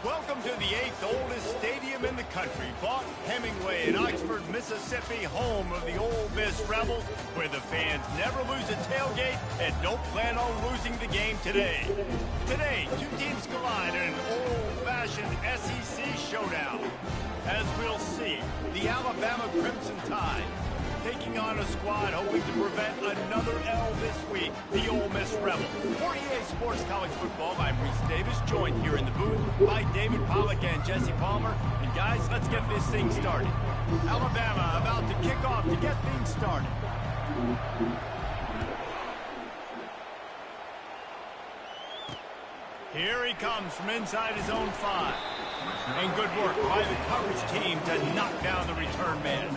Welcome to the 8th oldest stadium in the country, Vaught Hemingway in Oxford, Mississippi, home of the Ole Miss Rebels, where the fans never lose a tailgate and don't plan on losing the game today. Today, two teams collide in an old-fashioned SEC showdown. As we'll see, the Alabama Crimson Tide taking on a squad hoping to prevent another L this week, the Ole Miss Rebels. For EA Sports College Football, I'm Reese Davis, joined here in the booth by David Pollack and Jesse Palmer. And guys, let's get this thing started. Alabama about to kick off to get things started. Here he comes from inside his own 5. And good work by the coverage team to knock down the return man.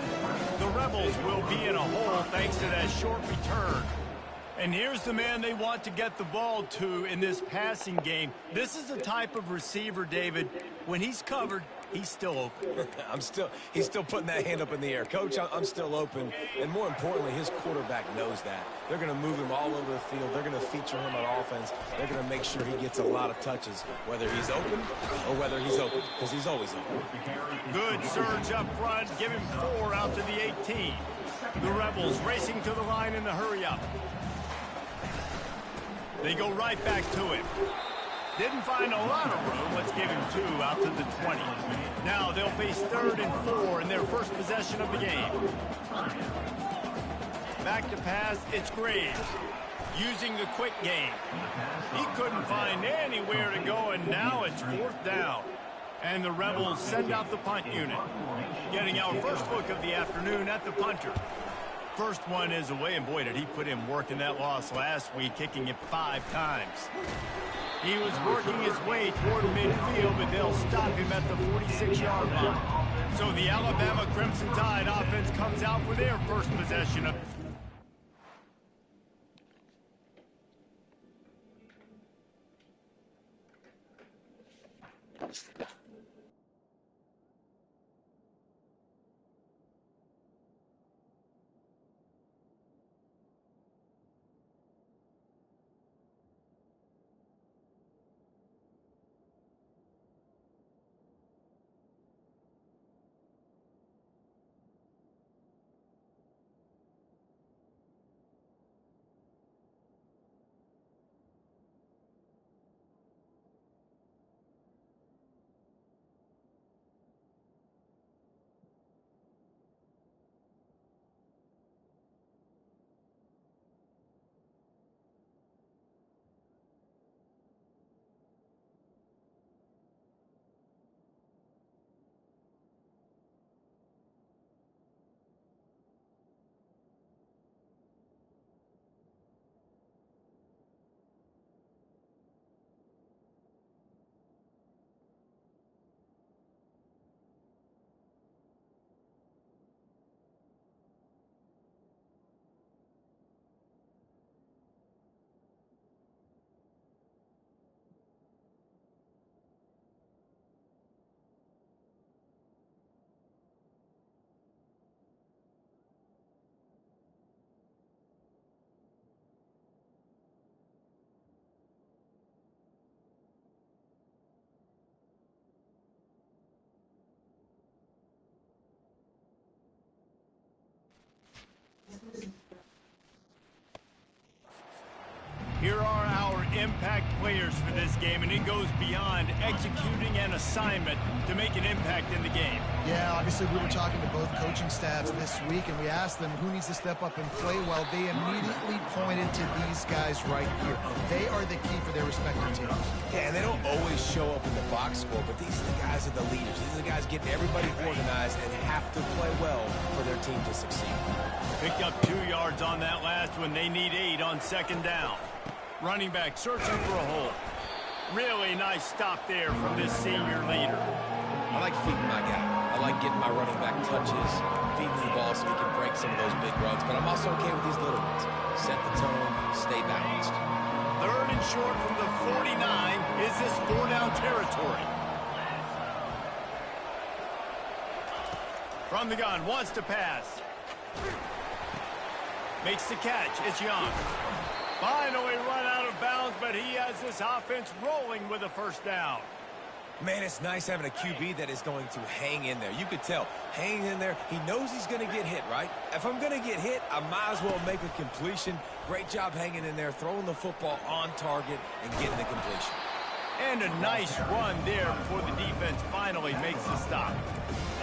The Rebels will be in a hole thanks to that short return. And here's the man they want to get the ball to in this passing game. This is the type of receiver, David, when he's covered, he's still open. He's still putting that hand up in the air. Coach, I'm still open. And more importantly, his quarterback knows that. They're going to move him all over the field. They're going to feature him on offense. They're going to make sure he gets a lot of touches, whether he's open or whether he's open, because he's always open. Good surge up front. Give him 4 out to the 18. The Rebels racing to the line in the hurry-up. They go right back to him. Didn't find a lot of room. Let's give him 2 out to the 20. Now they'll face 3rd and 4 in their first possession of the game. Back to pass, it's Graves. Using the quick game. He couldn't find anywhere to go, and now it's 4th down. And the Rebels send out the punt unit. Getting our first look of the afternoon at the punter. First one is away, and boy, did he put in work in that loss last week, kicking it 5 times. He was working his way toward midfield, but they'll stop him at the 46-yard line. So the Alabama Crimson Tide offense comes out for their first possession of... Here are our impact players for this game, and it goes beyond executing an assignment to make an impact in the game. Yeah, obviously we were talking to both coaching staffs this week, and we asked them who needs to step up and play well. They immediately pointed to these guys right here. They are the key for their respective teams. Yeah, and they don't always show up in the box score, but these are the guys that are the leaders. These are the guys getting everybody organized and have to play well for their team to succeed. Picked up 2 yards on that last one. They need 8 on 2nd down. Running back searching for a hole. Really nice stop there from this senior leader. I like feeding my guy. I like getting my running back touches, feeding the ball so he can break some of those big runs. But I'm also okay with these little ones. Set the tone, stay balanced. 3rd and short from the 49. Is this 4-down territory? From the gun, wants to pass. Makes the catch. It's Young. Finally run out of bounds, but he has this offense rolling with a 1st down. Man, it's nice having a QB that is going to hang in there. You could tell, hanging in there, he knows he's going to get hit, right? If I'm going to get hit, I might as well make a completion. Great job hanging in there, throwing the football on target and getting the completion. And a nice run there before the defense finally makes the stop.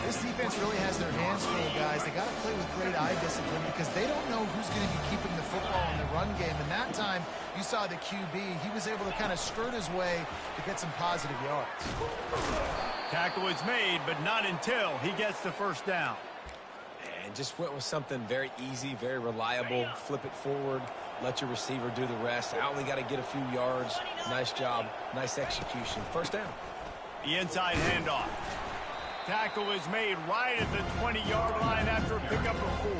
This defense really has their hands full, guys. They got to play with great eye discipline because they don't know who's going to be keeping the football in the run game. And that time, you saw the QB. He was able to kind of skirt his way to get some positive yards. Tackle is made, but not until he gets the first down. And just went with something very easy, very reliable. Flip it forward, let your receiver do the rest. I only got to get a few yards. Nice job, nice execution. First down. The inside handoff. Tackle is made right at the 20-yard line after a pickup of 4.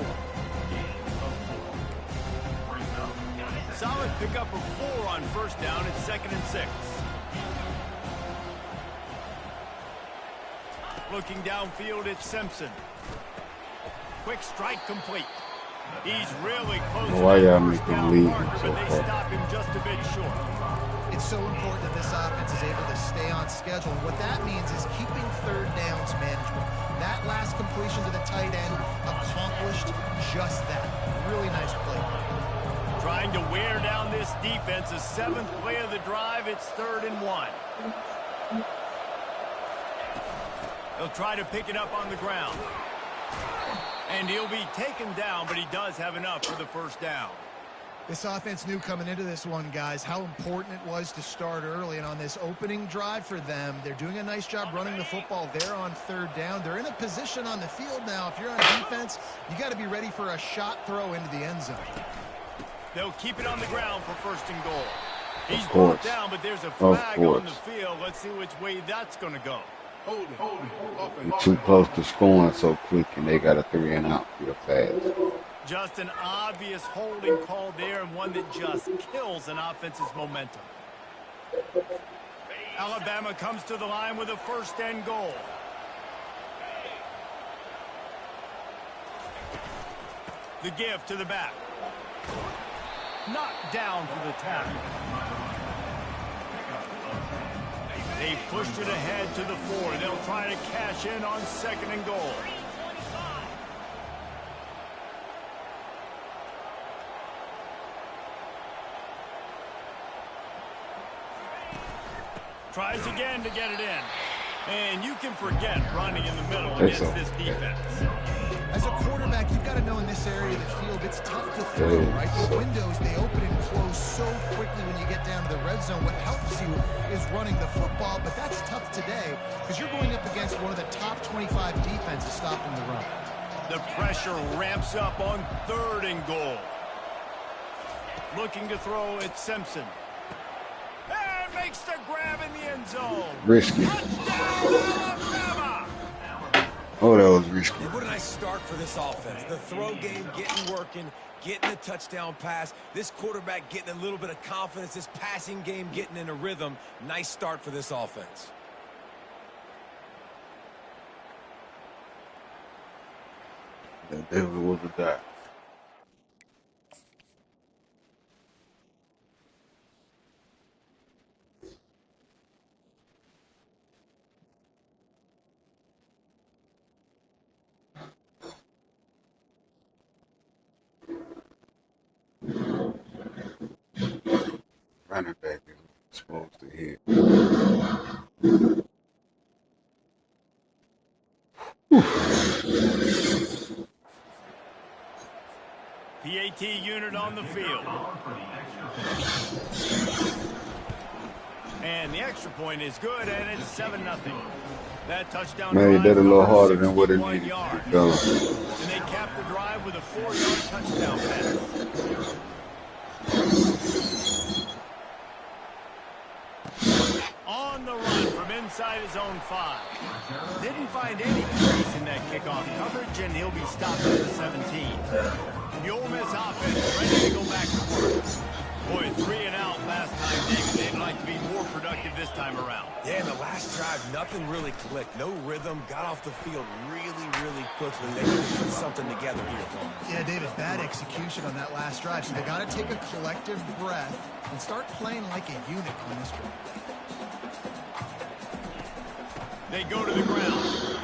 Solid pickup of 4 on first down. It's 2nd and 6. Looking downfield, it's Simpson. Quick strike complete. He's really close to that first down marker, but they stop him just a bit short. It's so important that this offense is able to stay on schedule. And what that means is keeping third downs manageable. That last completion to the tight end accomplished just that. Really nice play. Trying to wear down this defense. The 7th play of the drive. It's 3rd and 1. They'll try to pick it up on the ground. And he'll be taken down, but he does have enough for the first down. This offense knew coming into this one, guys, how important it was to start early. And on this opening drive for them, they're doing a nice job running the football. They're on 3rd down. They're in a position on the field now. If you're on defense, you got to be ready for a shot throw into the end zone. They'll keep it on the ground for 1st and goal. He's brought down, but there's a flag on the field. Let's see which way that's going to go. They're too close to scoring so quick, and they got a 3-and-out real fast. Just an obvious holding call there, and one that just kills an offense's momentum. Alabama comes to the line with a 1st and goal. The give to the back. Knocked down for the tackle. They pushed it ahead to the 4. They'll try to cash in on 2nd and goal. Tries again to get it in. And you can forget running in the middle against this defense. As a quarterback, you've got to know in this area of the field, it's tough to throw, right? The windows, they open and close so quickly when you get down to the red zone. What helps you is running the football, but that's tough today because you're going up against one of the top 25 defenses stopping the run. The pressure ramps up on 3rd and goal. Looking to throw at Simpson. And makes the grab in the end zone. Risky. Touchdown, Alabama! Oh, that was risky. And what a nice start for this offense. The throw game getting working, getting the touchdown pass. This quarterback getting a little bit of confidence. This passing game getting in a rhythm. Nice start for this offense. That definitely was a dive. Running back is supposed to hit. PAT unit on the field. And the extra point is good, and it's 7-0. That touchdown Man, drive that a little harder covers than what it 61 needed yards. to go. And they cap the drive with a 4-yard touchdown pass. On the run from inside his own 5. Didn't find any crease in that kickoff coverage, and he'll be stopped at the 17. The Ole Miss offense ready to go back to work. Boy, 3 and out last time, David. They'd like to be more productive this time around. Yeah, in the last drive, nothing really clicked. No rhythm. Got off the field really, really quickly. They need to put something together here. Yeah, David, bad execution on that last drive. So they got to take a collective breath and start playing like a unit on this one. They go to the ground.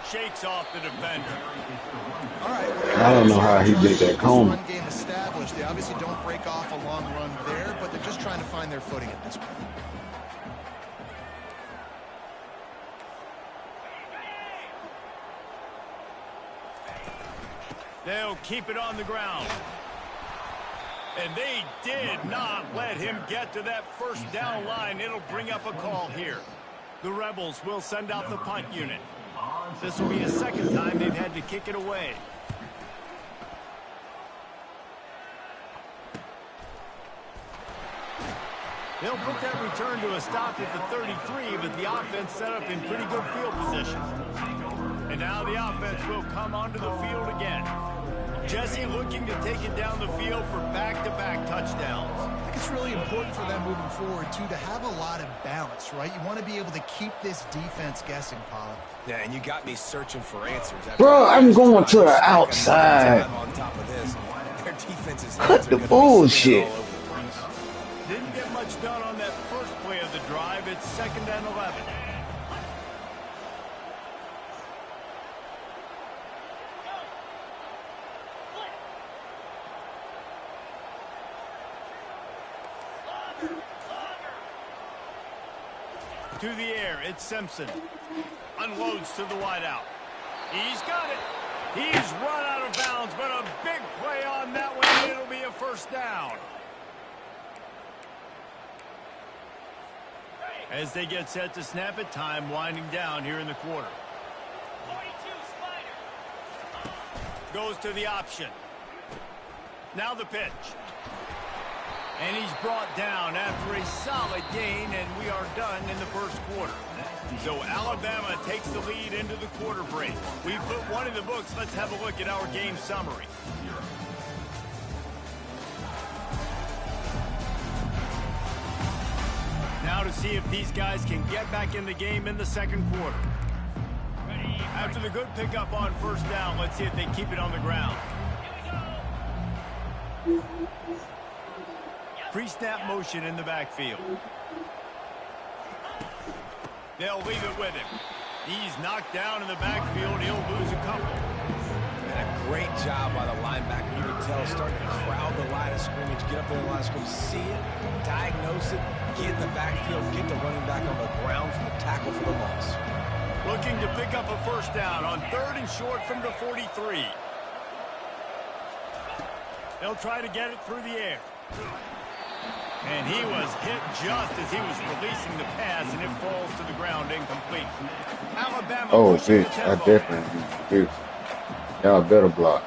Shakes off the defender. All right. I don't know how he did that cone. Run game established. They obviously don't break off a long run there, but they're just trying to find their footing at this point. They'll keep it on the ground. And they did not let him get to that first down line. It'll bring up a call here. The Rebels will send out the punt unit. This will be a second time they've had to kick it away. They'll put that return to a stop at the 33, but the offense set up in pretty good field position. And now the offense will come onto the field again. Jesse looking to take it down the field for back-to-back touchdowns. I think it's really important for them moving forward, too, to have a lot of balance, right? You want to be able to keep this defense guessing, Pollard. Yeah, and you got me searching for answers. Bro, I'm going to the outside. On top of this, their defense is Cut the bullshit. Didn't get much done on that first play of the drive. It's 2nd and 11. To the air, it's Simpson. Unloads to the wideout. He's got it. He's run out of bounds, but a big play on that one, and it'll be a first down. As they get set to snap it, time winding down here in the quarter. 42 Spider. Goes to the option. Now the pitch. And he's brought down after a solid gain, and we are done in the first quarter. So Alabama takes the lead into the quarter break. We put one in the books. Let's have a look at our game summary. Now to see if these guys can get back in the game in the second quarter. After the good pickup on first down, let's see if they keep it on the ground. Pre-snap motion in the backfield. They'll leave it with him. He's knocked down in the backfield. He'll lose a couple. And a great job by the linebacker. You can tell, starting to crowd the line of scrimmage, get up there in the line of scrimmage, see it, diagnose it, get in the backfield, get the running back on the ground for the tackle for the loss. Looking to pick up a first down on 3rd and short from the 43. They'll try to get it through the air. And he was hit just as he was releasing the pass, and it falls to the ground incomplete. Alabama. Oh, bitch, I definitely do. Y'all better block.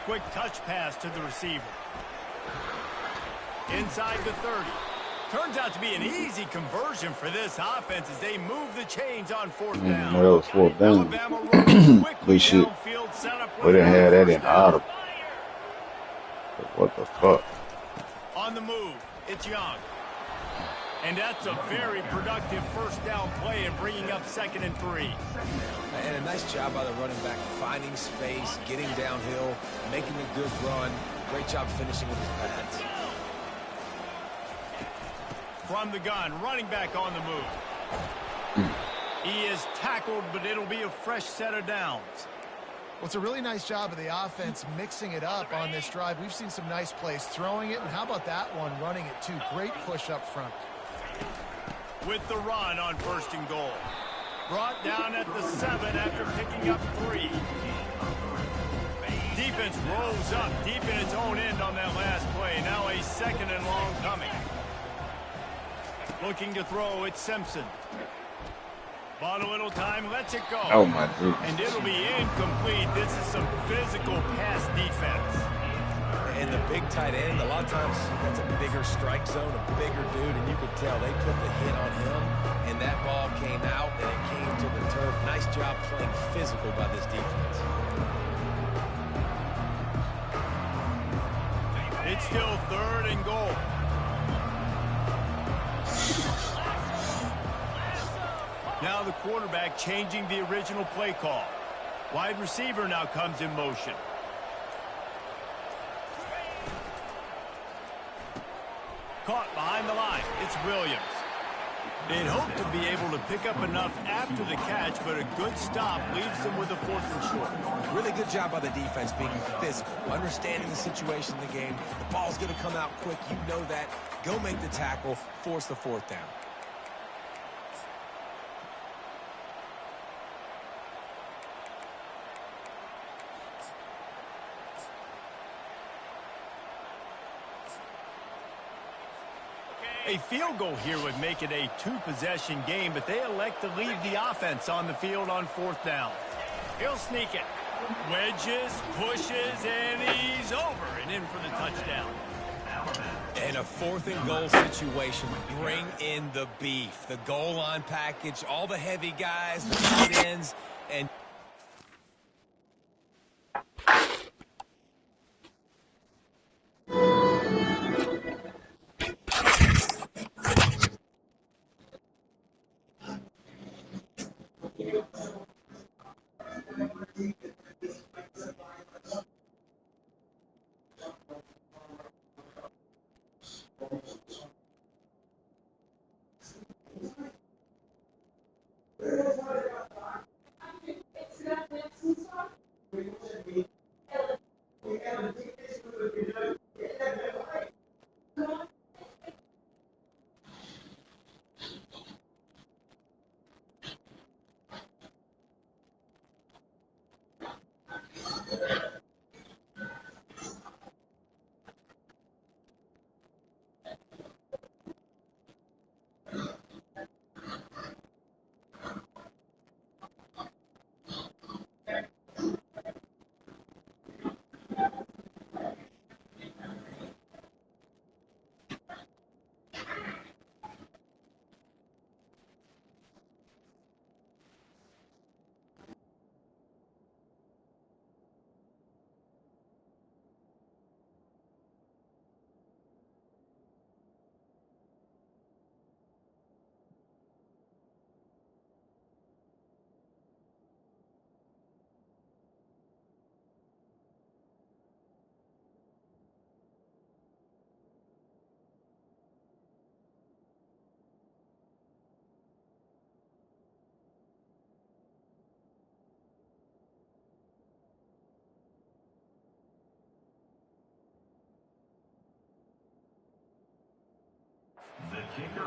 Quick touch pass to the receiver. Inside the 30. Turns out to be an easy conversion for this offense as they move the chains on 4th down. That was 4th down. Alabama rolling quickly downfield, set up. We didn't have that in audible. What the fuck? On the move, it's Young. And that's a very productive first down play and bringing up 2nd and 3. And a nice job by the running back, finding space, getting downhill, making a good run. Great job finishing with his pads. From the gun, running back on the move. He is tackled, but it'll be a fresh set of downs. Well, it's a really nice job of the offense mixing it up on this drive. We've seen some nice plays throwing it, and how about that one running it too? Great push up front. With the run on 1st and goal. Brought down at the 7 after picking up 3. Defense rolls up deep in its own end on that last play. Now a 2nd and long coming. Looking to throw, it's Simpson. Bought a little time, lets it go. Oh, my goodness. And it'll be incomplete. This is some physical pass defense. And the big tight end, a lot of times that's a bigger strike zone, a bigger dude, and you could tell they put the hit on him, and that ball came out, and it came to the turf. Nice job playing physical by this defense. It's still 3rd and goal. Now the quarterback changing the original play call. Wide receiver now comes in motion. behind the line. It's Williams. They'd hoped to be able to pick up enough after the catch, but a good stop leaves them with a 4th and short. Really good job by the defense being physical, understanding the situation in the game. The ball's going to come out quick. You know that. Go make the tackle, force the 4th down. A field goal here would make it a 2-possession game, but they elect to leave the offense on the field on 4th down. He'll sneak it. Wedges, pushes, and he's over and in for the touchdown. In a 4th and goal situation, bring in the beef. The goal line package, all the heavy guys, the tight ends, and...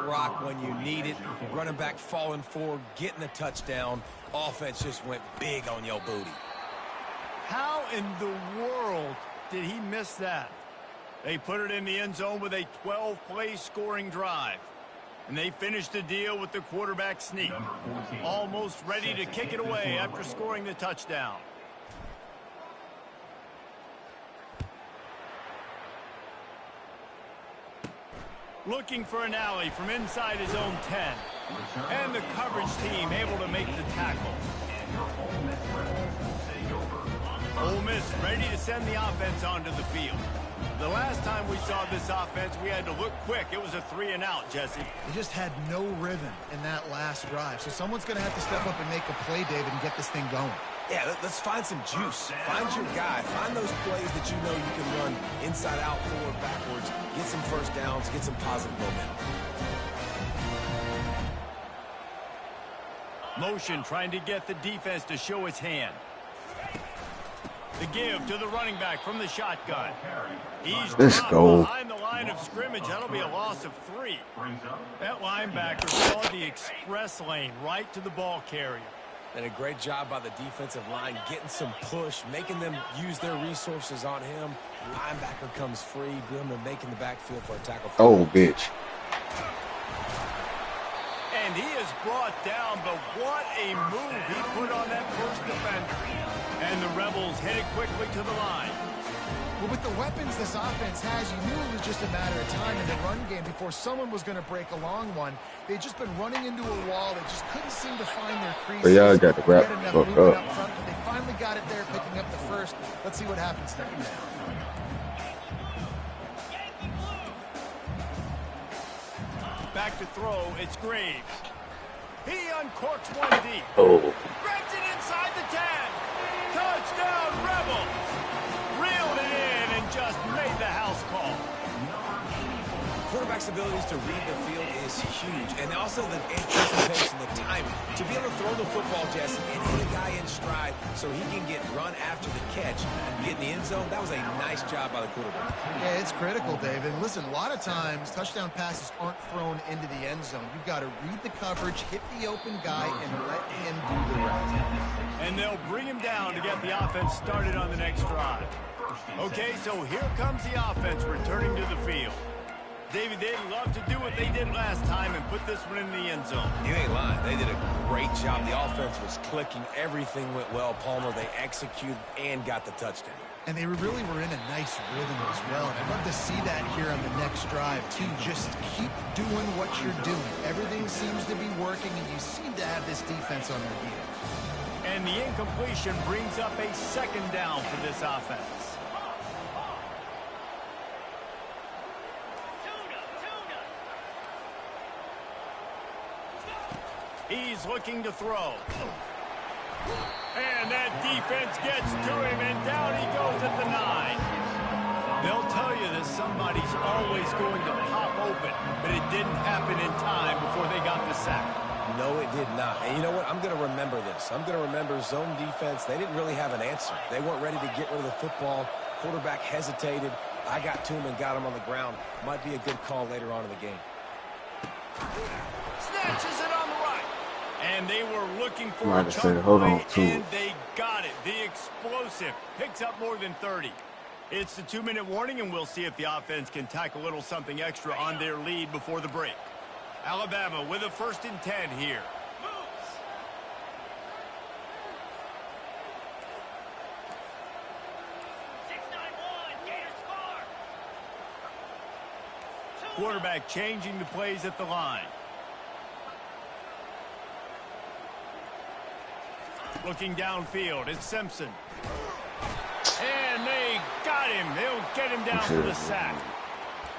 rock when you need it. Running back falling forward, getting a touchdown. Offense just went big on your booty. How in the world did he miss that? They put it in the end zone with a 12-play scoring drive. And they finished the deal with the quarterback sneak. Almost ready to kick it away after scoring the touchdown. Looking for an alley from inside his own 10. And the coverage team able to make the tackle. Ole Miss ready to send the offense onto the field. The last time we saw this offense, we had to look quick. It was a 3-and-out, Jesse. They just had no rhythm in that last drive. So someone's going to have to step up and make a play, David, and get this thing going. Yeah, let's find some juice. Find your guy. Find those plays that you know you can run inside out, forward, backwards. Get some first downs. Get some positive momentum. Motion trying to get the defense to show its hand. The give to the running back from the shotgun. He's dropped behind the line of scrimmage. That'll be a loss of 3. That linebacker saw the express lane right to the ball carrier. And a great job by the defensive line getting some push, making them use their resources on him. Linebacker comes free, Bama making the backfield for a tackle. Oh, bitch. And he is brought down, but what a move he put on that first defender. And the Rebels headed quickly to the line. Well, with the weapons this offense has, you knew it was just a matter of time in the run game before someone was going to break a long one. They'd just been running into a wall. They just couldn't seem to find their creases. But y'all got to wrap enough fuck movement up. up front, but they finally got it there, picking up the first. Let's see what happens there. Back to throw, it's Graves. He uncorks one deep. Oh. Grabs it inside the 10. Touchdown, Rebels. Reeled it in and just made the house call. quarterback's abilities to read the field is huge, and also the anticipation, the timing. To be able to throw the football, Jesse, and hit a guy in stride so he can get run after the catch and get in the end zone, that was a nice job by the quarterback. Yeah, it's critical, David. Listen, a lot of times touchdown passes aren't thrown into the end zone. You've got to read the coverage, hit the open guy, and let him do the rest. And they'll bring him down to get the offense started on the next drive. Okay, so here comes the offense returning to the field. David, they'd love to do what they did last time and put this one in the end zone. You ain't lying. They did a great job. The offense was clicking. Everything went well, Palmer. They executed and got the touchdown. And they really were in a nice rhythm as well. And I'd love to see that here on the next drive, too. Just keep doing what you're doing. Everything seems to be working, and you seem to have this defense on their heels. And the incompletion brings up a second down for this offense. He's looking to throw. And that defense gets to him, and down he goes at the 9. They'll tell you that somebody's always going to pop open, but it didn't happen in time before they got the sack. No, it did not. And you know what? I'm going to remember this. I'm going to remember zone defense. They didn't really have an answer. They weren't ready to get rid of the football. Quarterback hesitated. I got to him and got him on the ground. Might be a good call later on in the game. Snatches it on the right. And they were looking for Might a have chunk said, hold play, on, too. and they got it. The explosive picks up more than 30. It's the 2-minute warning, and we'll see if the offense can tack a little something extra on their lead before the break. Alabama with a 1st and 10 here. Quarterback changing the plays at the line. Looking downfield, it's Simpson. And they got him. They'll get him down for the sack.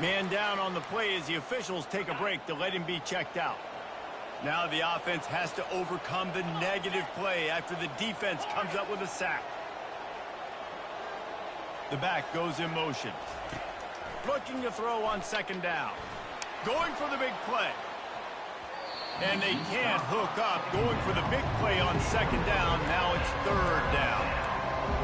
Man down on the play as the officials take a break to let him be checked out. Now the offense has to overcome the negative play after the defense comes up with a sack. The back goes in motion. Looking to throw on 2nd down. Going for the big play. And they can't hook up. Going for the big play on 2nd down. Now it's 3rd down.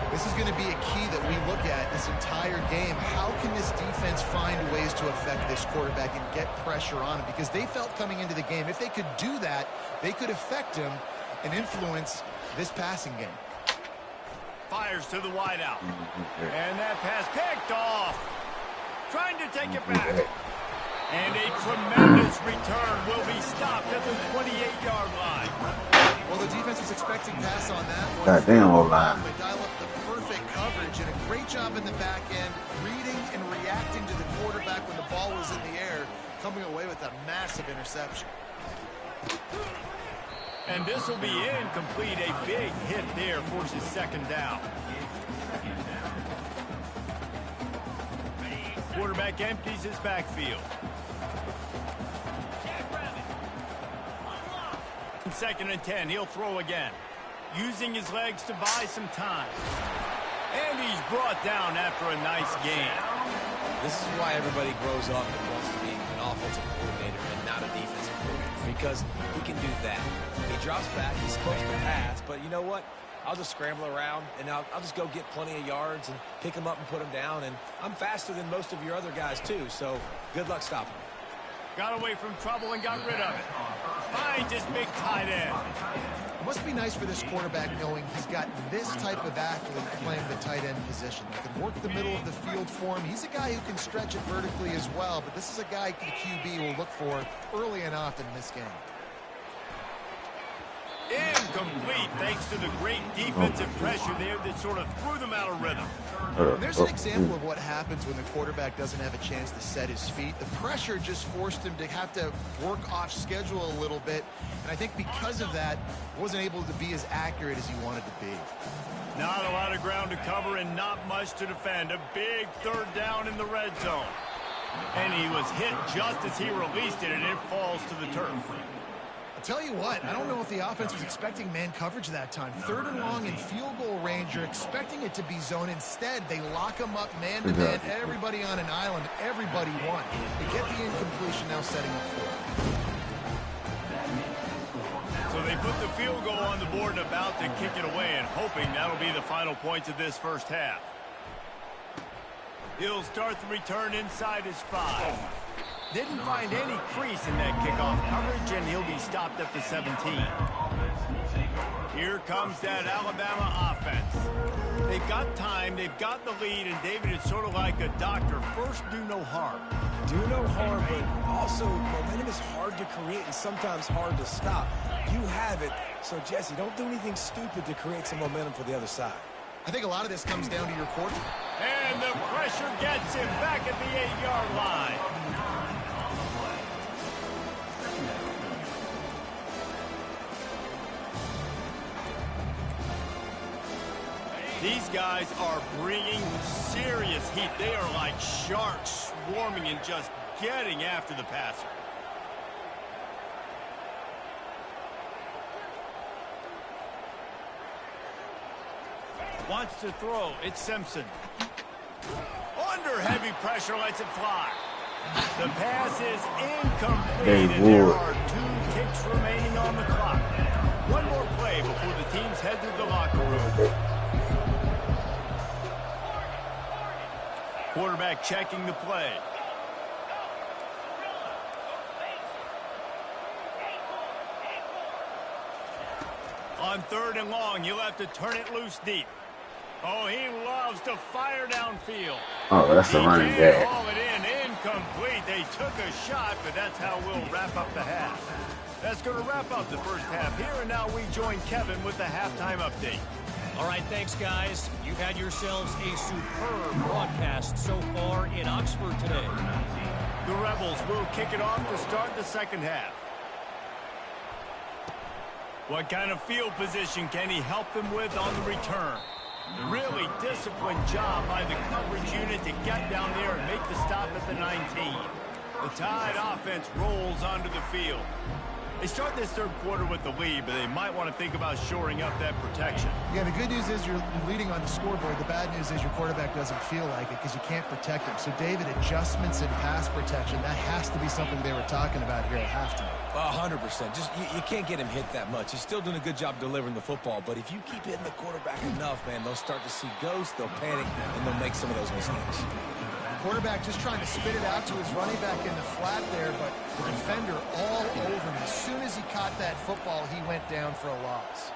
This is going to be a key that we look at this entire game. How can this defense find ways to affect this quarterback and get pressure on him? Because they felt coming into the game, if they could do that, they could affect him and influence this passing game. Fires to the wideout. And that pass picked off. Trying to take it back. And a tremendous return will be stopped at the 28-yard line. Well, the defense was expecting pass on that one. Goddamn, O-line. They dial up the perfect coverage and a great job in the back end, reading and reacting to the quarterback when the ball was in the air, coming away with a massive interception. And this will be incomplete. A big hit there forces 2nd down. Quarterback empties his backfield. 2nd and 10. He'll throw again. Using his legs to buy some time. And he's brought down after a nice gain. This is why everybody grows up and wants to be an offensive coordinator and not a defensive coordinator, because he can do that. He drops back. He's supposed to pass, but you know what? I'll just scramble around, and I'll just go get plenty of yards and pick him up and put him down. And I'm faster than most of your other guys, too, so good luck stopping him. Got away from trouble and got rid of it. Finds his big tight end. It must be nice for this quarterback knowing he's got this type of athlete playing the tight end position. That can work the middle of the field for him. He's a guy who can stretch it vertically as well, but this is a guy the QB will look for early and often in this game. Incomplete, thanks to the great defensive pressure there that sort of threw them out of rhythm. And there's an example of what happens when the quarterback doesn't have a chance to set his feet. The pressure just forced him to have to work off schedule a little bit, and I think because of that, wasn't able to be as accurate as he wanted to be. Not a lot of ground to cover and not much to defend. A big 3rd down in the red zone. And he was hit just as he released it, and it falls to the turf. I'll tell you what, I don't know if the offense was expecting man coverage that time. 3rd and long in field goal range, you're expecting it to be zone. Instead, they lock them up man-to-man, everybody on an island, everybody won. They get the incompletion, now setting up for it. So they put the field goal on the board and about to kick it away, and hoping that'll be the final points of this first half. He'll start the return inside his 5. Didn't find any crease in that kickoff coverage, and he'll be stopped at the 17. Here comes that Alabama offense. They've got time, they've got the lead, and David, it's sort of like a doctor. First, do no harm. Do no harm, but also momentum is hard to create and sometimes hard to stop. You have it, so Jesse, don't do anything stupid to create some momentum for the other side. I think a lot of this comes down to your quarterback. And the pressure gets him back at the 8-yard line. These guys are bringing serious heat. They are like sharks swarming and just getting after the passer. Wants to throw. It's Simpson. Under heavy pressure, lets it fly. The pass is incomplete, and there are 2 kicks remaining on the clock. One more play before the teams head to the locker room. Quarterback checking the play. On 3rd and long, you'll have to turn it loose deep. Oh, he loves to fire downfield. Oh, that's a running back. Haul it in, incomplete. They took a shot, but that's how we'll wrap up the half. That's going to wrap up the first half here, and now we join Kevin with the halftime update. All right, thanks, guys. You've had yourselves a superb broadcast so far in Oxford today. The Rebels will kick it off to start the second half. What kind of field position can he help them with on the return? Really disciplined job by the coverage unit to get down there and make the stop at the 19. The Tide offense rolls onto the field. They start this third quarter with the lead, but they might want to think about shoring up that protection. Yeah, the good news is you're leading on the scoreboard. The bad news is your quarterback doesn't feel like it because you can't protect him. So, David, adjustments in pass protection, that has to be something they were talking about here at halftime. 100%. Just you can't get him hit that much. He's still doing a good job delivering the football, but if you keep hitting the quarterback enough, man, they'll start to see ghosts, they'll panic, and they'll make some of those mistakes. Quarterback just trying to spit it out to his running back in the flat there, but the defender all over him. As soon as he caught that football, he went down for a loss.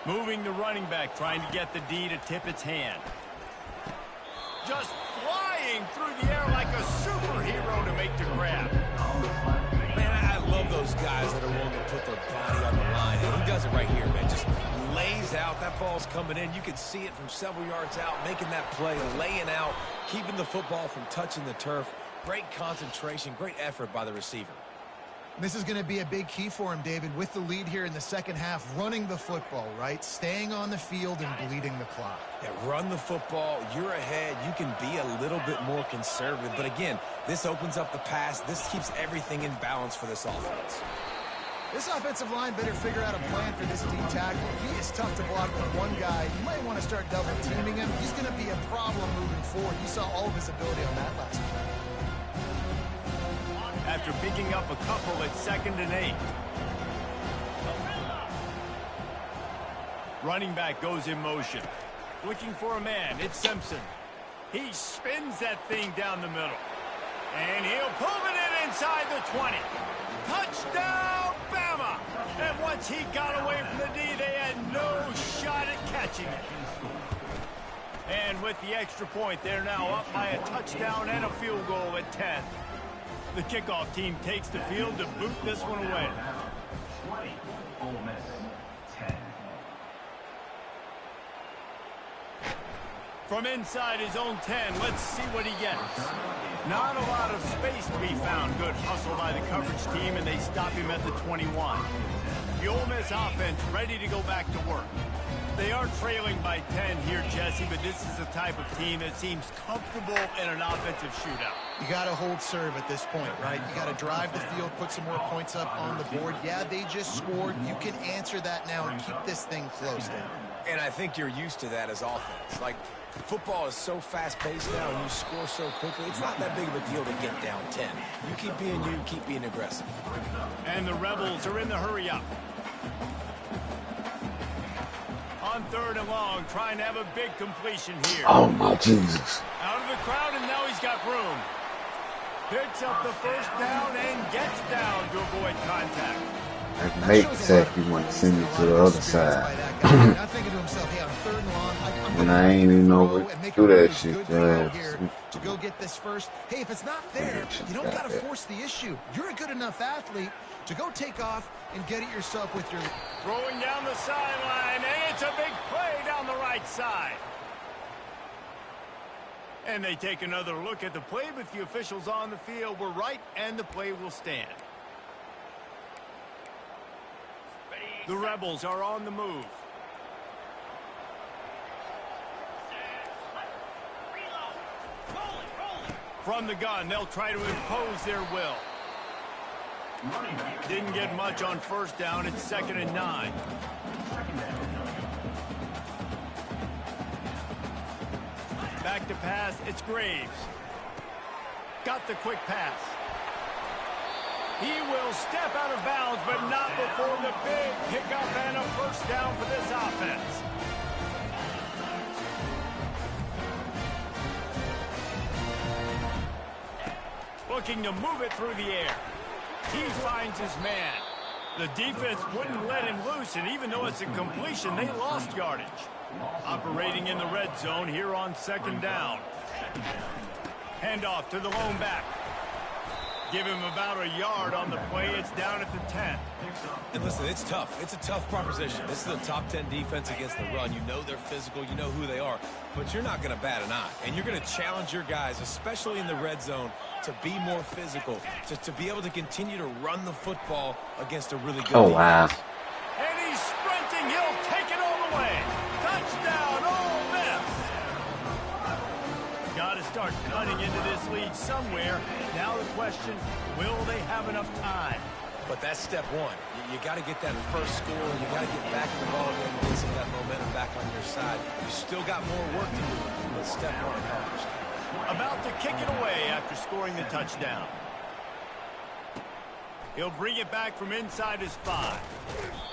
Moving the running back, trying to get the D to tip its hand. Just flying through the air like a superhero to make the grab. Man, I love those guys that are willing to put their body on the line. And he does it right here, man. Just lays out. That ball's coming in. You can see it from several yards out, making that play, laying out, keeping the football from touching the turf. Great concentration, great effort by the receiver. This is going to be a big key for him, David, with the lead here in the second half, running the football, right? Staying on the field and bleeding the clock. Yeah, run the football. You're ahead. You can be a little bit more conservative. But again, this opens up the pass. This keeps everything in balance for this offense. This offensive line better figure out a plan for this deep tackle. He is tough to block with one guy. You might want to start double teaming him. He's going to be a problem moving forward. You saw all of his ability on that last play. After picking up a couple at 2nd and 8. Running back goes in motion. Looking for a man. It's Simpson. He spins that thing down the middle. And he'll pull it in inside the 20. Touchdown, Bama! And once he got away from the D, they had no shot at catching it. And with the extra point, they're now up by a touchdown and a field goal at 10. The kickoff team takes the field to boot this one away. 20, Ole Miss, 10. From inside his own 10, let's see what he gets. Not a lot of space to be found. Good hustle by the coverage team, and they stop him at the 21. The Ole Miss offense ready to go back to work. They are trailing by 10 here, Jesse, but this is the type of team that seems comfortable in an offensive shootout. You got to hold serve at this point, right? You got to drive the field, put some more points up on the board. Yeah, they just scored. You can answer that now and keep this thing close then. And I think you're used to that as offense. Like, football is so fast-paced now and you score so quickly, it's not that big of a deal to get down 10. You keep being aggressive. And the Rebels are in the hurry up. On 3rd and long, trying to have a big completion here. Oh, my Jesus. Out of the crowd, and now he's got room. Picks up the first down and gets down to avoid contact. I can make the sack. You want to send me to the other side. Not thinking to himself, hey, on 3rd and long, when I ain't even know what to do that shit. To go get this first. Hey, if it's not there, you don't got to force the issue. You're a good enough athlete to go take off and get it yourself with your... Throwing down the sideline, and it's a big play down the right side. And they take another look at the play, but the officials on the field were right, and the play will stand. The Rebels are on the move. From the gun, they'll try to impose their will. Didn't get much on 1st down. It's 2nd and 9. Back to pass. It's Graves. Got the quick pass. He will step out of bounds, but not before the big pickup and a 1st down for this offense. Looking to move it through the air. He finds his man. The defense wouldn't let him loose, and even though it's a completion, they lost yardage. Operating in the red zone here on 2nd down. Handoff to the lone back. Give him about a yard on the play. It's down at the 10. And listen, it's tough. It's a tough proposition. This is a top 10 defense against the run. You know they're physical. You know who they are. But you're not going to bat an eye. And you're going to challenge your guys, especially in the red zone, to be more physical, to be able to continue to run the football against a really good defense. Wow. And he's sprinting. He'll take it all the way. Touchdown, Ole Miss. Got to start cutting into this lead somewhere. Now the question, will they have enough time? But that's step one. You got to get that first score. You got to get back in the ball game and get some of that momentum back on your side. You still got more work to do, but step one accomplished. About to kick it away after scoring the touchdown. He'll bring it back from inside his 5.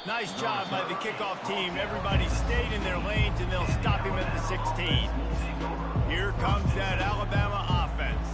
Nice job by the kickoff team. Everybody stayed in their lanes, and they'll stop him at the 16. Here comes that Alabama offense.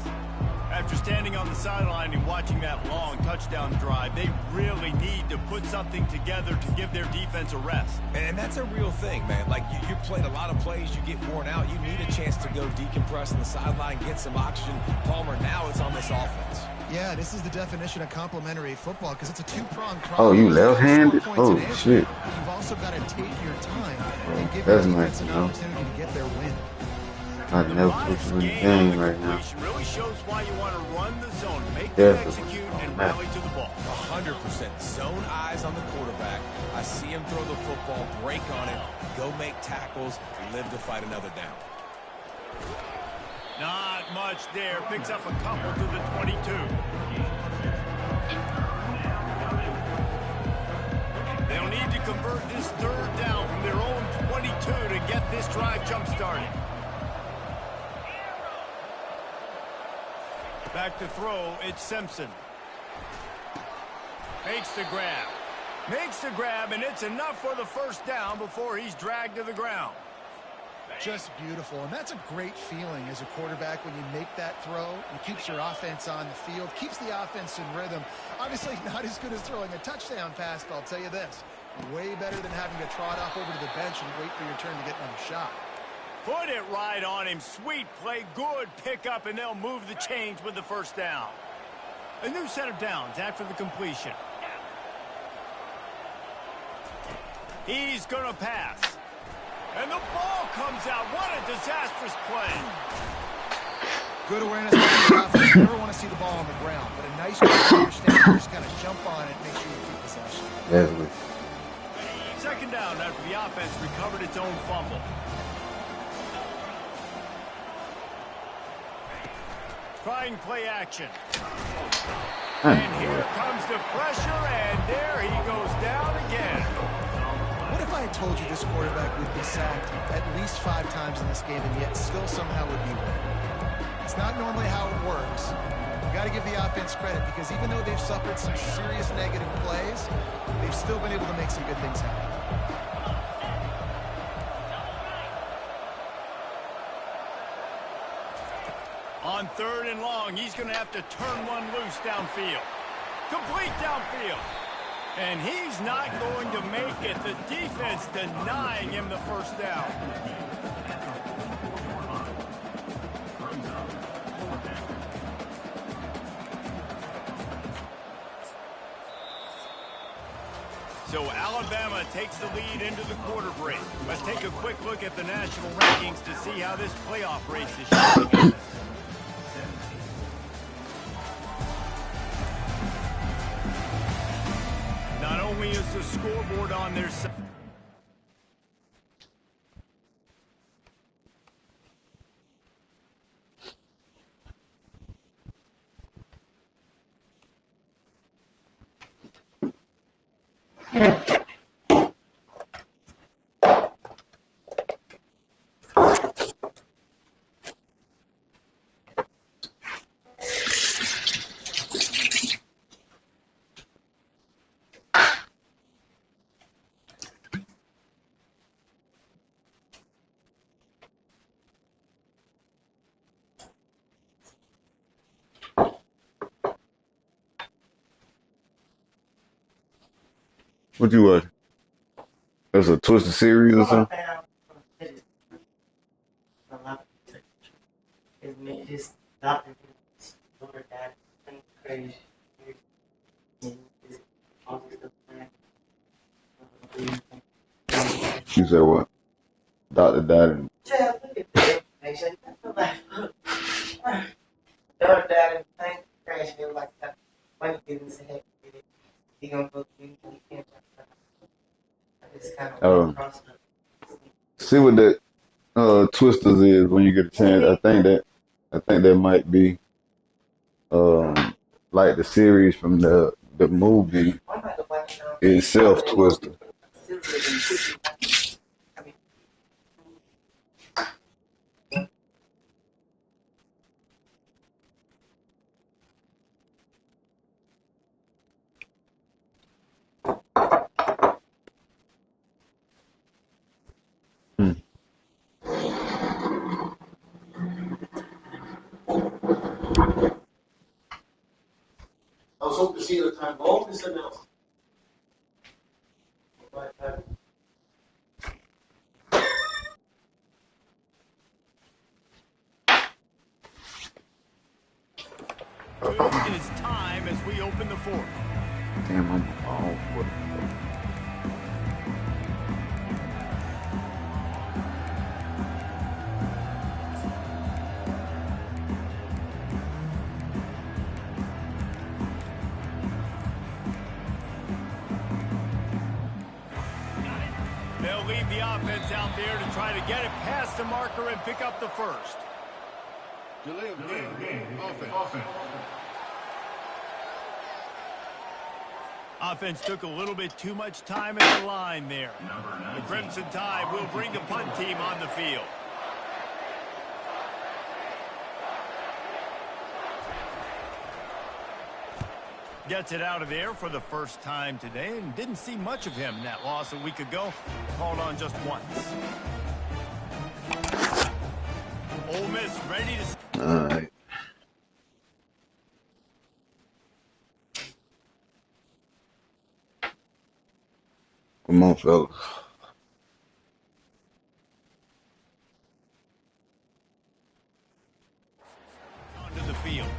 After standing on the sideline and watching that long touchdown drive, they really need to put something together to give their defense a rest. And that's a real thing, man. Like, you played a lot of plays, you get worn out. You need a chance to go decompress on the sideline, get some oxygen. Palmer, now it's on this offense. Yeah, this is the definition of complementary football because it's a two-pronged problem. Oh, you left-handed? Oh, shit. You've also got to take your time and give That's your nice defense to an know. opportunity to get their win. I never put you in the game right now. Really shows why you want to run the zone, make Yeah, them execute, and rally to the ball. 100% zone eyes on the quarterback. I see him throw the football, break on it, go make tackles, live to fight another down. Not much there. Picks up a couple to the 22. They'll need to convert this 3rd down from their own 22 to get this drive jump-started. Back to throw, it's Simpson. Makes the grab. Makes the grab, and it's enough for the 1st down before he's dragged to the ground. Just beautiful, and that's a great feeling as a quarterback when you make that throw. It keeps your offense on the field, keeps the offense in rhythm. Obviously not as good as throwing a touchdown pass, but I'll tell you this, way better than having to trot off over to the bench and wait for your turn to get another shot. Put it right on him. Sweet play, good pickup, and they'll move the chains with the 1st down. A new set of downs after the completion. He's going to pass. And the ball comes out. What a disastrous play. Good awareness by the offense. You never want to see the ball on the ground, but a nice job to understand. You just got to jump on it and make sure you keep possession. That's good. 2nd down after the offense recovered its its own fumble. Trying play action. And here comes the pressure, and there he goes down again. What if I had told you this quarterback would be sacked at least 5 times in this game and yet still somehow would be winning? It's not normally how it works. You got to give the offense credit because even though they've suffered some serious negative plays, they've still been able to make some good things happen. On 3rd and long, he's going to have to turn one loose downfield. Complete downfield. And he's not going to make it. The defense denying him the first down. So Alabama takes the lead into the quarter break. Let's take a quick look at the national rankings to see how this playoff race is shaping up. Not only is the scoreboard on their side. What you watch? That's a Twisted series or something? You said what? Doctor died in... Daughter died in a plane crash. They were like, money business ahead. He gonna go to see what that Twisters is when you get a chance. I think that might be like the series from the movie itself, Twister. I was hoping to see you at the time. All this and else. It is time as we open the 4th. Damn, I'm all for it. They'll leave the offense out there to try to get it past the marker and pick up the first. Offense took a little bit too much time at the line there. The Crimson Tide will bring the punt team on the field. Gets it out of there for the first time today and didn't see much of him. That loss a week ago, called on just once. Ole Miss ready to... All right. Come on, fellas. Onto the field.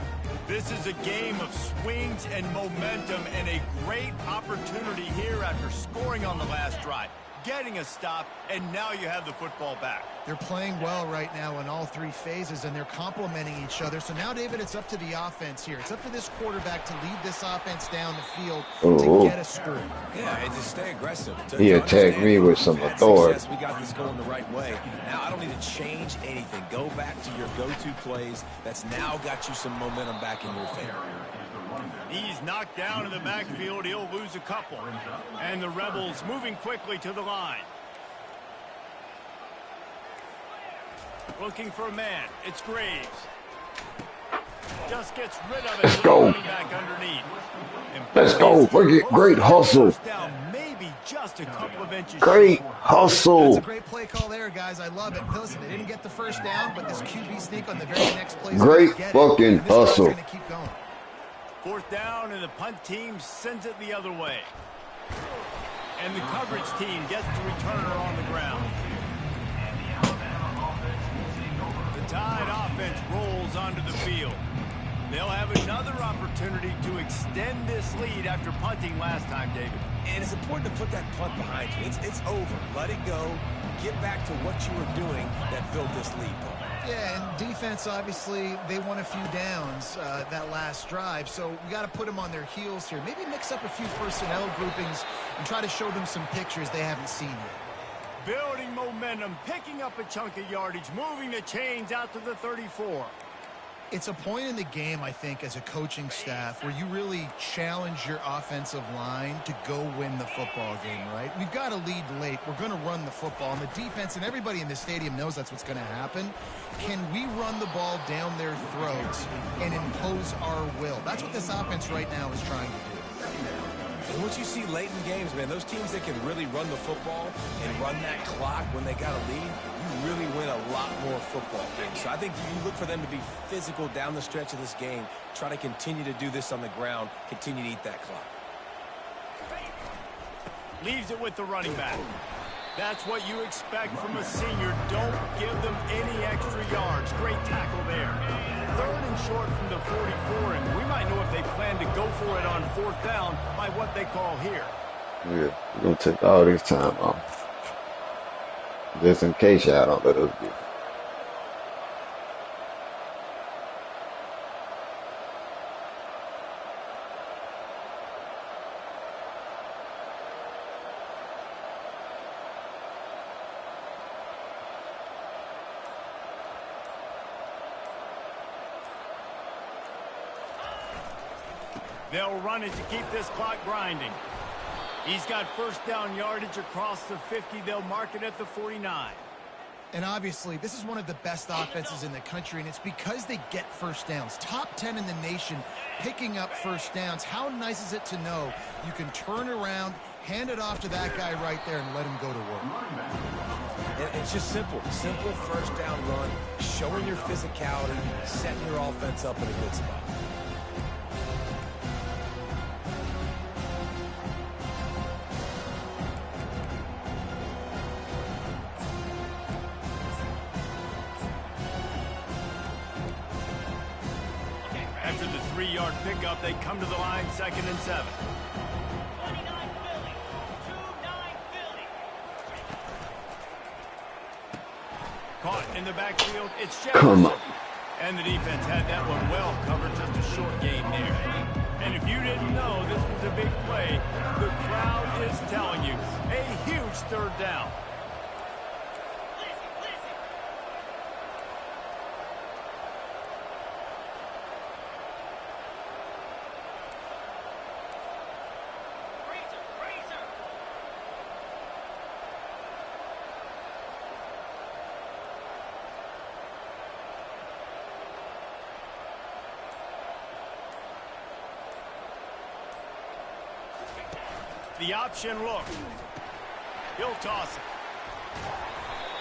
This is a game of swings and momentum and a great opportunity here after scoring on the last drive. getting a stop, and now you have the football back. They're playing well right now in all three phases, and they're complementing each other. So now, David, it's up to the offense here. It's up to this quarterback to lead this offense down the field to get a score. Yeah, and to stay aggressive. He attacked me with some authority. We got this going the right way. Now I don't need to change anything. Go back to your go-to plays. That's now got you some momentum back in your favor. He's knocked down in the backfield. He'll lose a couple. And the Rebels moving quickly to the line. Looking for a man. It's Graves. Just gets rid of it. Let's go. Back underneath. Let's go. Great hustle. Maybe just a couple of inches. Great hustle. That's a great play call there, guys. I love it. Listen, they didn't get the first down, but this QB sneak on the very next play. Great fucking hustle. Going to keep going. Fourth down, and the punt team sends it the other way. And the coverage team gets the returner on the ground. The Tide offense rolls onto the field. They'll have another opportunity to extend this lead after punting last time, David. And it's important to put that punt behind you. It's over. Let it go. Get back to what you were doing that built this lead. Yeah, and defense, obviously, they won a few downs that last drive, so we got to put them on their heels here. Maybe mix up a few personnel groupings and try to show them some pictures they haven't seen yet. Building momentum, picking up a chunk of yardage, moving the chains out to the 34. It's a point in the game, I think, as a coaching staff where you really challenge your offensive line to go win the football game, right? We've got to lead late. We're going to run the football. And the defense and everybody in the stadium knows that's what's going to happen. Can we run the ball down their throats and impose our will? That's what this offense right now is trying to do. And what you see late in games, man, those teams that can really run the football and run that clock when they got a lead, you really win a lot more football games. So I think you look for them to be physical down the stretch of this game, try to continue to do this on the ground, continue to eat that clock. Leaves it with the running back. That's what you expect from a senior. Don't give them any extra yards. Great tackle there. Third and short from the 44, and we might know if they plan to go for it on fourth down by what they call here. Yeah, we're going to take all this time off. Just in case y'all don't let us get it. They'll run it to keep this clock grinding. He's got first down yardage across the 50. They'll mark it at the 49. And obviously, this is one of the best offenses in the country, and it's because they get first downs. Top 10 in the nation picking up first downs. How nice is it to know you can turn around, hand it off to that guy right there, and let him go to work. And it's just simple. Simple first down run, showing your physicality, setting your offense up in a good spot. After the 3-yard pickup, they come to the line, 2nd and 7. 29 Philly. 2-9 Philly. Caught in the backfield, it's Come on. Jefferson. And the defense had that one well covered, just a short game there. And if you didn't know this was a big play, the crowd is telling you, a huge third down. The option look. He'll toss it.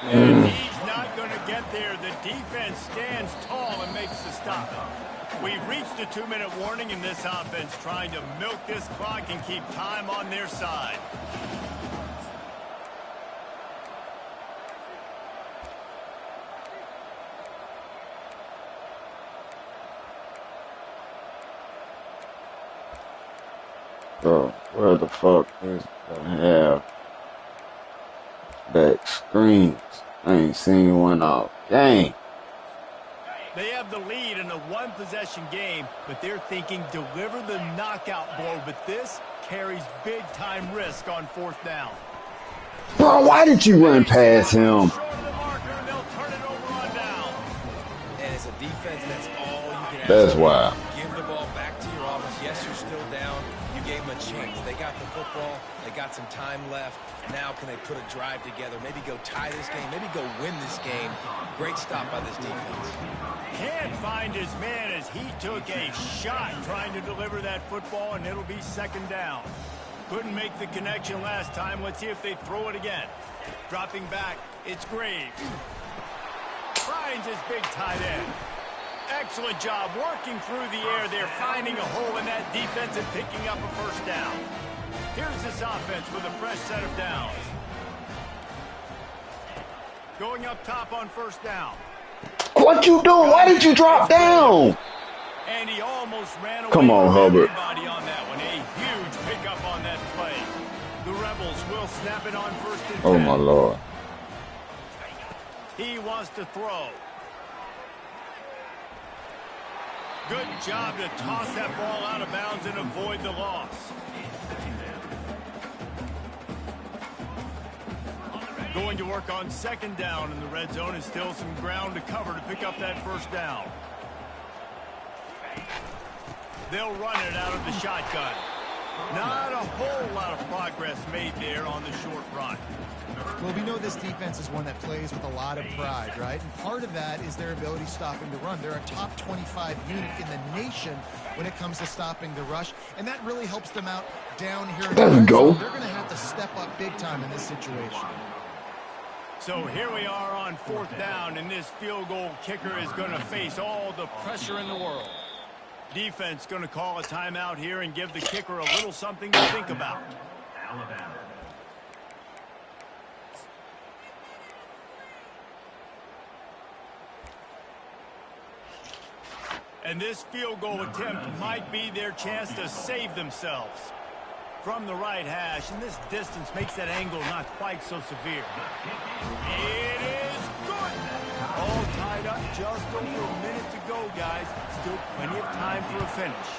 And he's not going to get there. The defense stands tall and makes the stop. We've reached a 2-minute warning in this offense, trying to milk this clock and keep time on their side. Bro, where the fuck is the hell? Back screens. I ain't seen one all game. They have the lead in a one-possession game, but they're thinking deliver the knockout blow. But this carries big-time risk on fourth down. Bro, why did you run past him? Short of the marker, and they'll turn it over on down. And as a defense, that's all you can ask. That's why. Give the ball back to your offense. Yes, you're still down. You gave them a chance. They got the football. They got some time left. Now can they put a drive together? Maybe go tie this game. Maybe go win this game. Great stop by this defense. Can't find his man as he took a shot trying to deliver that football, and it'll be second down. Couldn't make the connection last time. Let's see if they throw it again. Dropping back, it's Graves. Finds his big tight end. Excellent job working through the air there, finding a hole in that defense and picking up a first down. Here's this offense with a fresh set of downs. Going up top on first down. What you doing? Why did you drop down? And he almost ran away. Come on, from Hubbard. everybody on that one. A huge pickup on that play. The Rebels will snap it on first and 10. Oh, my Lord. He wants to throw. Good job to toss that ball out of bounds and avoid the loss. Going to work on second down in the red zone, and still some ground to cover to pick up that first down. They'll run it out of the shotgun. Not a whole lot of progress made there on the short run. Well, we know this defense is one that plays with a lot of pride, right? And part of that is their ability stopping the run. They're a top 25 unit in the nation when it comes to stopping the rush, and that really helps them out down here in the red zone. They're going to have to step up big time in this situation. So here we are on fourth down, and this field goal kicker is going to face all the pressure in the world. Defense going to call a timeout here and give the kicker a little something to think about. Alabama. And this field goal attempt might be their chance to save themselves. From the right hash, and this distance makes that angle not quite so severe. It is good. All tied up, just over a minute to go, guys. Still plenty of time for a finish.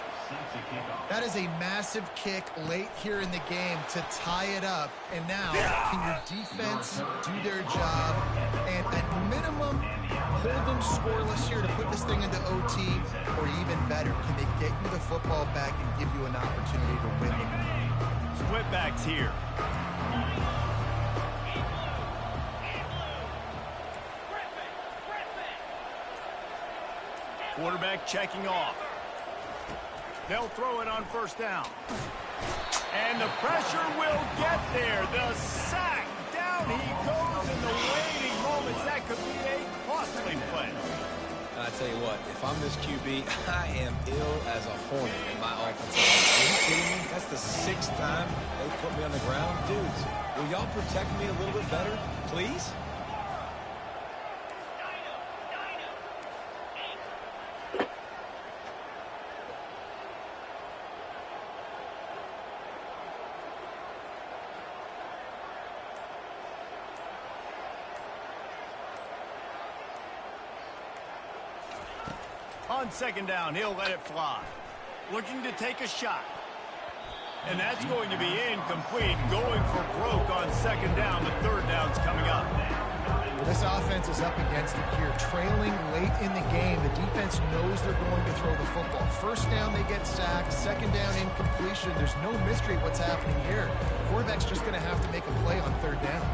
That is a massive kick late here in the game to tie it up. And now, can your defense do their job and at minimum hold them scoreless here to put this thing into OT, or even better, can they get you the football back and give you an opportunity to win the game? Split backs here. Quarterback checking off. They'll throw it on first down. And the pressure will get there. The sack. Down he goes in the waiting moments. That could be a costly play. I tell you what, if I'm this QB, I am ill as a hornet in my offensive line. Are you kidding me? That's the 6th time they put me on the ground. Dudes, will y'all protect me a little bit better, please? On second down, he'll let it fly. Looking to take a shot. And that's going to be incomplete. Going for broke on second down. The third down's coming up. Well, this offense is up against it here. Trailing late in the game. The defense knows they're going to throw the football. First down, they get sacked. Second down, incompletion. There's no mystery what's happening here. Quarterback's just going to have to make a play on third down.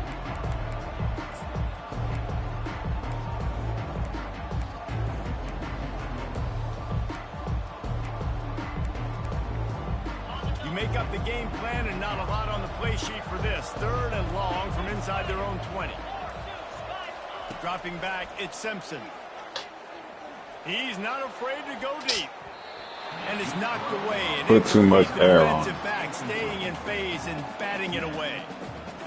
Make up the game plan and not a lot on the play sheet for this. Third and long from inside their own 20. Dropping back, it's Simpson. He's not afraid to go deep. And it's knocked away. And put too much air on. Defensive back staying in phase and batting it away.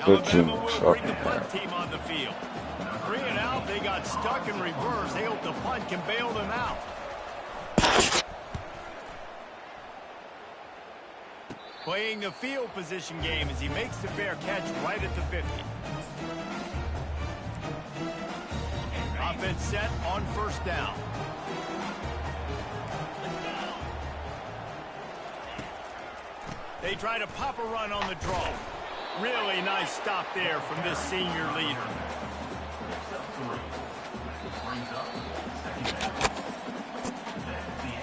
Put too Alabama much will bring the fucking air. punt team on the field. 3 and out, they got stuck in reverse. They hope the punt can bail them out. Playing the field position game as he makes the fair catch right at the 50. Offense set on first down. They try to pop a run on the draw. Really nice stop there from this senior leader.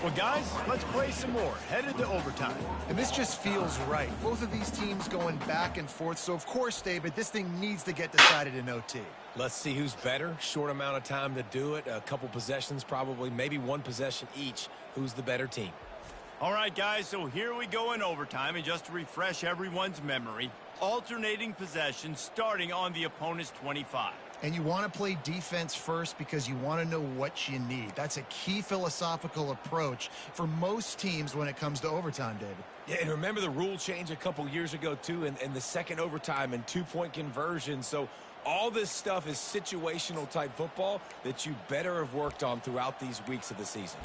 Well, guys, let's play some more. Headed to overtime. And this just feels right. Both of these teams going back and forth. So, of course, David, this thing needs to get decided in OT. Let's see who's better. Short amount of time to do it. A couple possessions probably. Maybe one possession each. Who's the better team? All right, guys, so here we go in overtime. And just to refresh everyone's memory, alternating possessions starting on the opponent's 25. And you want to play defense first because you want to know what you need. That's a key philosophical approach for most teams when it comes to overtime, David. Yeah, and remember the rule change a couple years ago, too, and the second overtime and two-point conversion. So all this stuff is situational-type football that you better have worked on throughout these weeks of the season.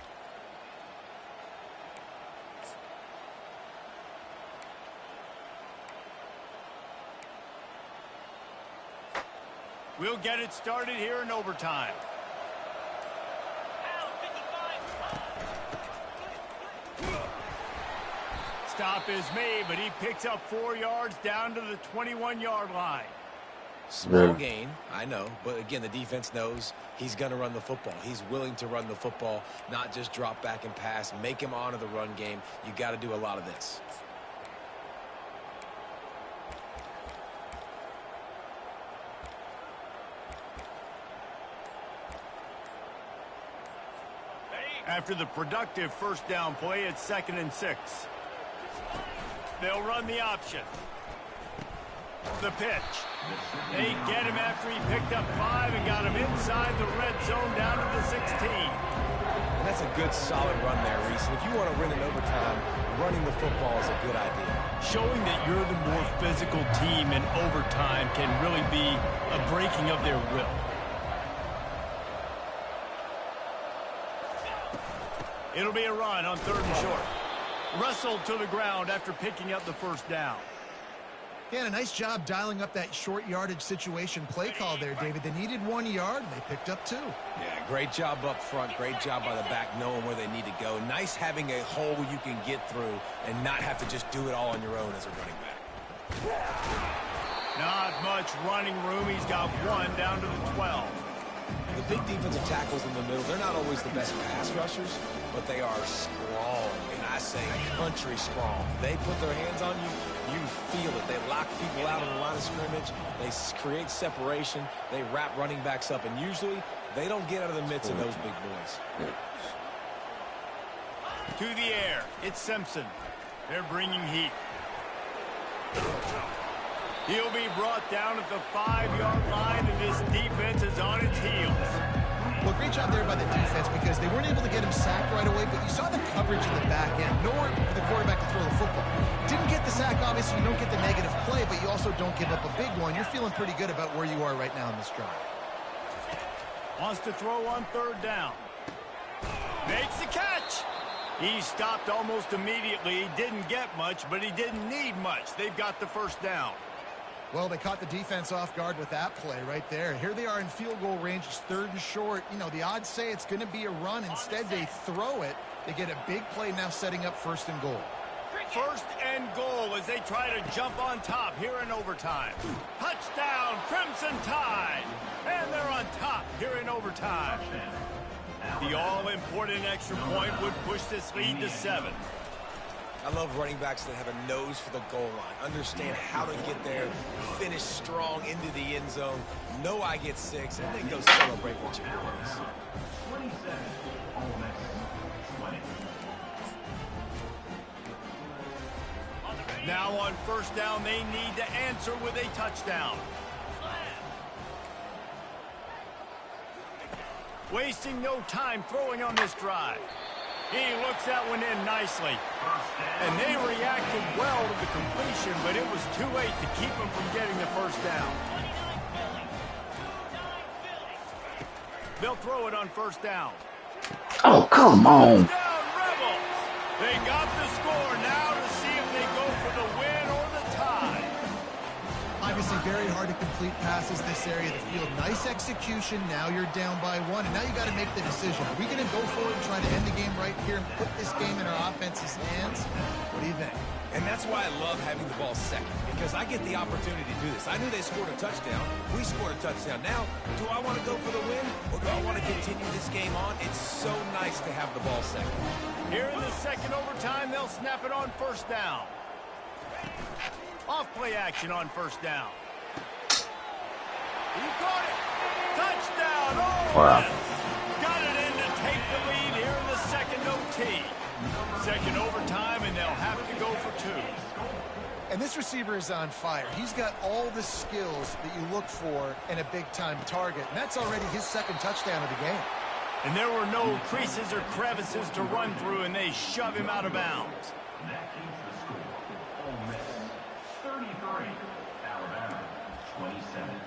We'll get it started here in overtime. Stop is made, but he picks up 4 yards down to the 21-yard line. Small gain, I know, but again, the defense knows he's going to run the football. He's willing to run the football, not just drop back and pass, make him honor the run game. You got to do a lot of this. After the productive first down play, it's 2nd and 6. They'll run the option. The pitch. They get him after he picked up 5 and got him inside the red zone down to the 16. And that's a good, solid run there, Reese. And if you want to win in overtime, running the football is a good idea. Showing that you're the more physical team in overtime can really be a breaking of their will. It'll be a run on 3rd and short. Wrestled to the ground after picking up the first down. Yeah, and a nice job dialing up that short yardage situation play call there, David. They needed 1 yard, and they picked up 2. Yeah, great job up front. Great job by the back knowing where they need to go. Nice having a hole you can get through and not have to just do it all on your own as a running back. Not much running room. He's got 1 down to the 12. The big defensive tackles in the middle, they're not always the best pass rushers, but they are strong, and I say country strong. They put their hands on you, you feel it. They lock people out on the line of scrimmage. They create separation. They wrap running backs up, and usually they don't get out of the midst of those big boys. To the air, it's Simpson. They're bringing heat. He'll be brought down at the 5-yard line, and this defense is on its heels. Well, great job there by the defense because they weren't able to get him sacked right away, but you saw the coverage in the back end. Nowhere for the quarterback to throw the football. Didn't get the sack, obviously. You don't get the negative play, but you also don't give up a big one. You're feeling pretty good about where you are right now in this drive. Wants to throw on 3rd down. Makes the catch. He stopped almost immediately. He didn't get much, but he didn't need much. They've got the first down. Well, they caught the defense off guard with that play right there. Here they are in field goal range. It's 3rd and short. You know, the odds say it's going to be a run. Instead, they throw it. They get a big play now setting up 1st and goal. 1st and goal as they try to jump on top here in overtime. Touchdown, Crimson Tide. And they're on top here in overtime. The all-important extra point would push this lead to 7. I love running backs that have a nose for the goal line. Understand how to get there, finish strong into the end zone, know I get 6, and then go celebrate with your boys. 27, Ole Miss, 20. Now on 1st down, they need to answer with a touchdown. Wasting no time throwing on this drive. He looks that one in nicely. And they reacted well to the completion, but it was too late to keep them from getting the 1st down. They'll throw it on 1st down. Oh, come on. Down Rebels. They got the score now to see if they go the win or the tie. Obviously, very hard to complete passes this area of the field. Nice execution. Now you're down by 1, and now you got to make the decision. Are we going to go for it and try to end the game right here and put this game in our offense's hands? What do you think? And that's why I love having the ball second, because I get the opportunity to do this. I knew they scored a touchdown. We scored a touchdown. Now, do I want to go for the win, or do I want to continue this game on? It's so nice to have the ball second. Here in the second overtime, they'll snap it on first down. Off-play action on first down. He caught it. Touchdown. Oh, Wow. yes. Got it in to take the lead here in the second OT. Second overtime, and they'll have to go for 2. And this receiver is on fire. He's got all the skills that you look for in a big-time target, and that's already his second touchdown of the game. And there were no creases or crevices to run through, and they shove him out of bounds. That keeps the score. Ole Miss 33, Alabama 27.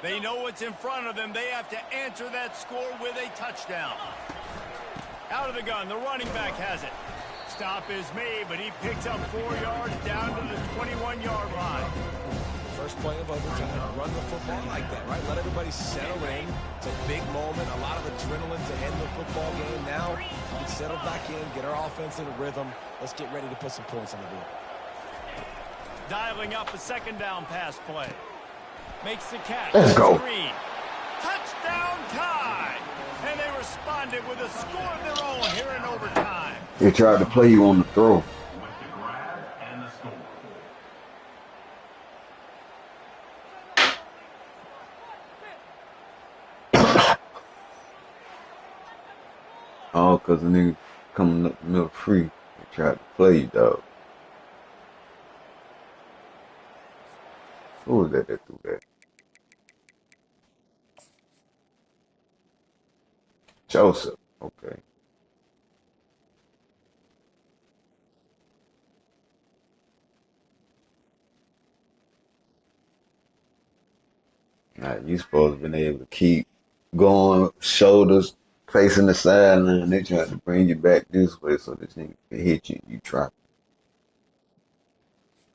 They know what's in front of them. They have to answer that score with a touchdown. Out of the gun, the running back has it. Stop is made, but he picks up 4 yards down to the 21-yard line. First play of overtime. Run the football like that, right? Let everybody settle in. It's a big moment. A lot of adrenaline to end the football game. Now, we can settle back in, get our offense in a rhythm. Let's get ready to put some points on the board. Dialing up a second down pass play. Makes the catch. Let's go. Screen. Touchdown tie. And they responded with a score of their own here in overtime. They tried to play you on the throw. With the grab and the score. All because the nigga coming up the middle free. They tried to play you, dog. Who was that threw that? Joseph. Okay. Now, you supposed to have been able to keep going, shoulders facing the sideline. They tried to bring you back this way so this nigga can hit you. You drop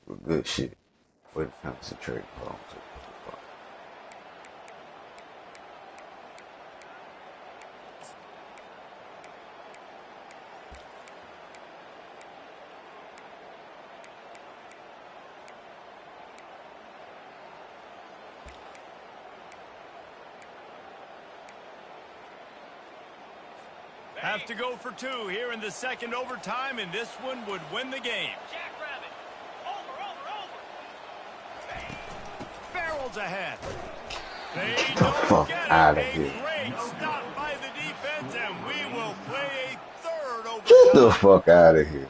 it. With good shit. Way to concentrate on. Have to go for 2 here in the second overtime, and this one would win the game. Barrels ahead. They Get the don't fuck get out of it. here. A great stop by the defense, and we will play a third Get the overtime. fuck out of here.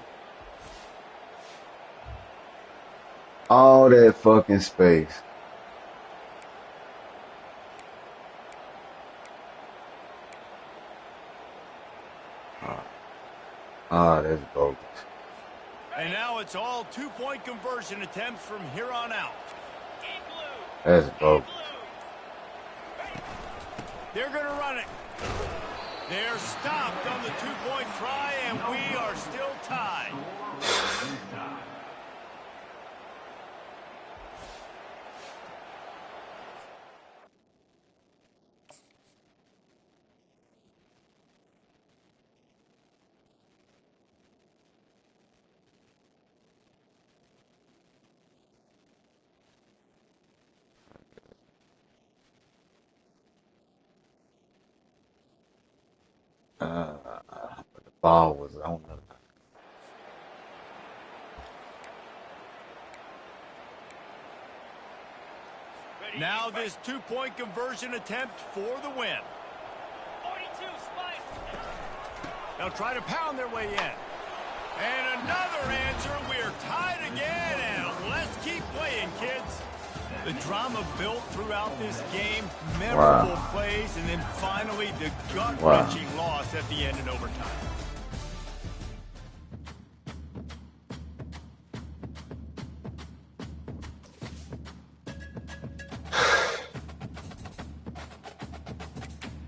All that fucking space. That's bogus. And now it's all 2-point conversion attempts from here on out. That's bogus. They're going to run it. They're stopped on the 2-point try, and we are still tied. ball was on the Now this two-point conversion attempt for the win. 42, Spike. They'll try to pound their way in. And another answer. We're tied again, and let's keep playing, kids. The drama built throughout this game, memorable plays, and then finally the gut-wrenching loss at the end in overtime.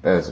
That's